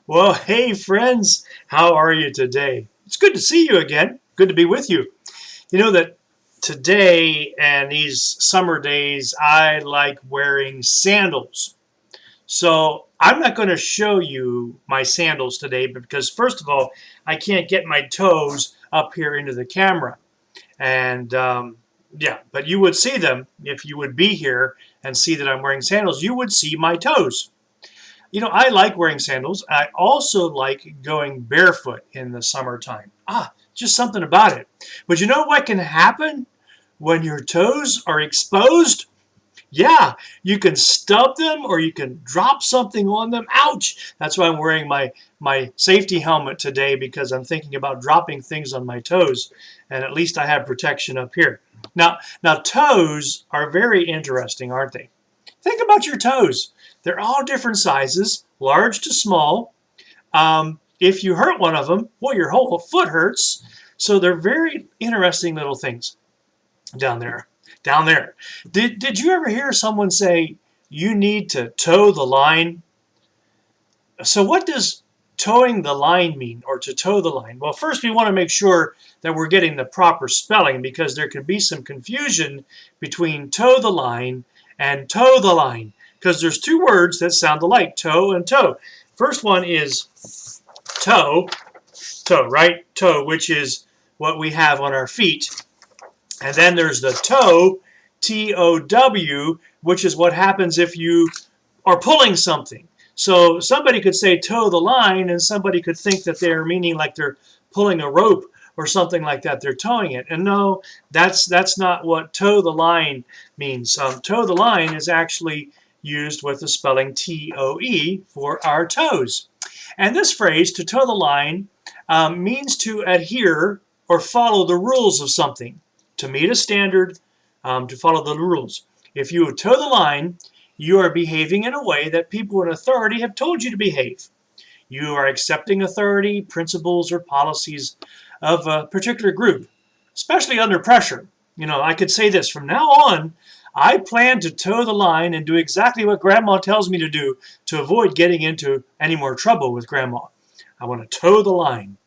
Well, hey, friends, how are you today? It's good to see you again. Good to be with you. You know that today and these summer days, I like wearing sandals. So I'm not going to show you my sandals today because, first of all, I can't get my toes up here into the camera. And yeah, but you would see them if you would be here and see that I'm wearing sandals. You would see my toes. I like wearing sandals. I also like going barefoot in the summertime. Just something about it. But you know what can happen when your toes are exposed? Yeah, you can stub them or you can drop something on them. Ouch! That's why I'm wearing my safety helmet today, because I'm thinking about dropping things on my toes, and at least I have protection up here. Now toes are very interesting, aren't they? Think about your toes. They're all different sizes, large to small. If you hurt one of them, well, your whole foot hurts. So they're very interesting little things down there. Down there. Did you ever hear someone say, you need to toe the line? So what does towing the line mean, or to toe the line? Well, first we want to make sure that we're getting the proper spelling, because there could be some confusion between toe the line and toe the line, because there's two words that sound alike, toe and toe. First one is toe, right? Toe, which is what we have on our feet. And then there's the toe, T-O-W, which is what happens if you are pulling something. So somebody could say toe the line, and somebody could think that they're meaning like they're pulling a rope or something like that. They're towing it. And no, that's not what toe the line means. Toe the line is actually used with the spelling T-O-E for our toes. And this phrase, to toe the line, means to adhere or follow the rules of something, to meet a standard, to follow the rules. If you toe the line, you are behaving in a way that people in authority have told you to behave. You are accepting authority, principles, or policies of a particular group, especially under pressure. I could say this: from now on, I plan to toe the line and do exactly what Grandma tells me to do to avoid getting into any more trouble with Grandma. I want to toe the line.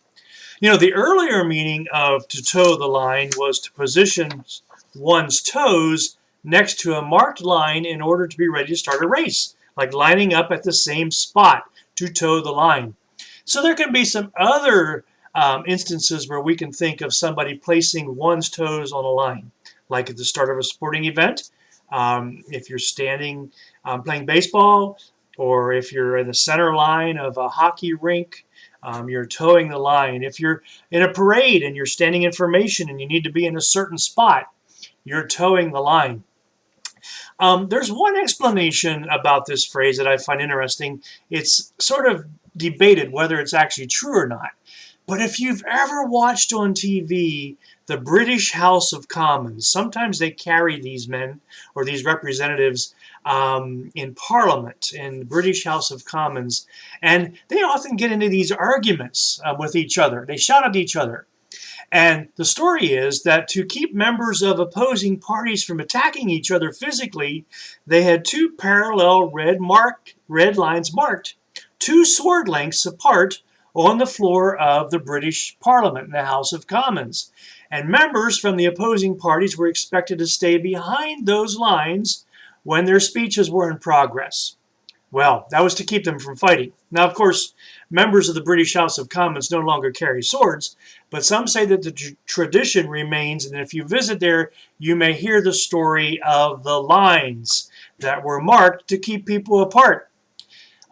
The earlier meaning of to toe the line was to position one's toes next to a marked line in order to be ready to start a race, like lining up at the same spot, to toe the line. So there can be some other instances where we can think of somebody placing one's toes on a line, like at the start of a sporting event, if you're standing playing baseball, or if you're in the center line of a hockey rink. You're toeing the line. If you're in a parade and you're standing in formation and you need to be in a certain spot, you're toeing the line. There's one explanation about this phrase that I find interesting. It's sort of debated whether it's actually true or not. But if you've ever watched on TV the British House of Commons, sometimes they carry these men or these representatives in Parliament, in the British House of Commons, and they often get into these arguments with each other. They shout at each other. And the story is that to keep members of opposing parties from attacking each other physically, they had two parallel red lines marked, 2 sword lengths apart, on the floor of the British Parliament, in the House of Commons. And members from the opposing parties were expected to stay behind those lines when their speeches were in progress. Well, that was to keep them from fighting. Now, of course, members of the British House of Commons no longer carry swords, but some say that the tradition remains, and if you visit there, you may hear the story of the lines that were marked to keep people apart,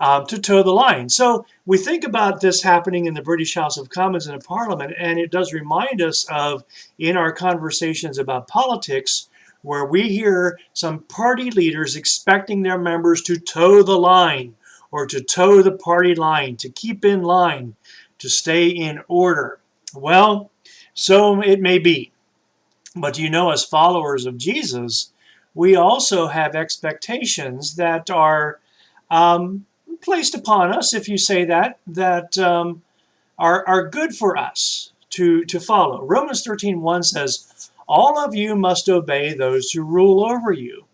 to toe the line. So we think about this happening in the British House of Commons and in Parliament, and it does remind us of, in our conversations about politics, where we hear some party leaders expecting their members to toe the line, or to toe the party line, to keep in line, to stay in order. Well, so it may be. But as followers of Jesus, we also have expectations that are placed upon us, if you say that are good for us to follow. Romans 13:1 says, all of you must obey those who rule over you.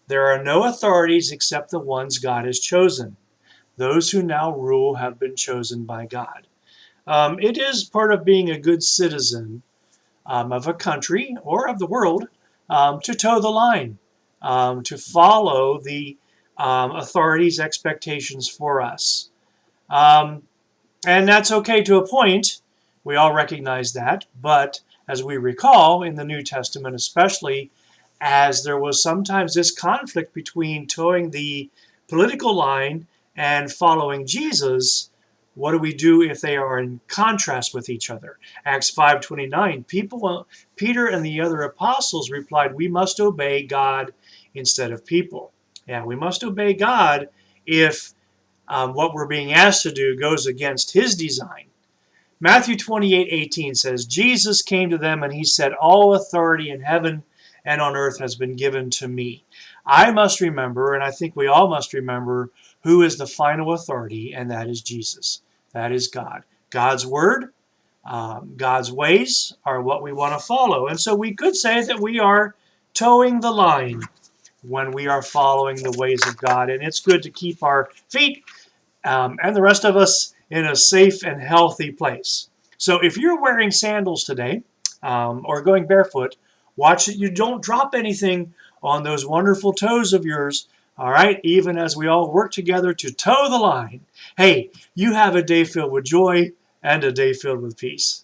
There are no authorities except the ones God has chosen. Those who now rule have been chosen by God. It is part of being a good citizen of a country or of the world to toe the line, to follow the authorities' expectations for us. Um, and that's okay to a point. We all recognize that. But as we recall in the New Testament, especially, as there was sometimes this conflict between towing the political line and following Jesus, what do we do if they are in contrast with each other? Acts 5:29, Peter and the other apostles replied, we must obey God instead of people. Yeah, we must obey God if what we're being asked to do goes against his design. Matthew 28:18 says, Jesus came to them and he said, all authority in heaven and on earth has been given to me. I must remember, and I think we all must remember, who is the final authority, and that is Jesus. That is God. God's word, God's ways are what we want to follow. And so we could say that we are towing the line when we are following the ways of God. And it's good to keep our feet and the rest of us in a safe and healthy place. So if you're wearing sandals today or going barefoot, watch that you don't drop anything on those wonderful toes of yours. All right, even as we all work together to toe the line. Hey, you have a day filled with joy and a day filled with peace.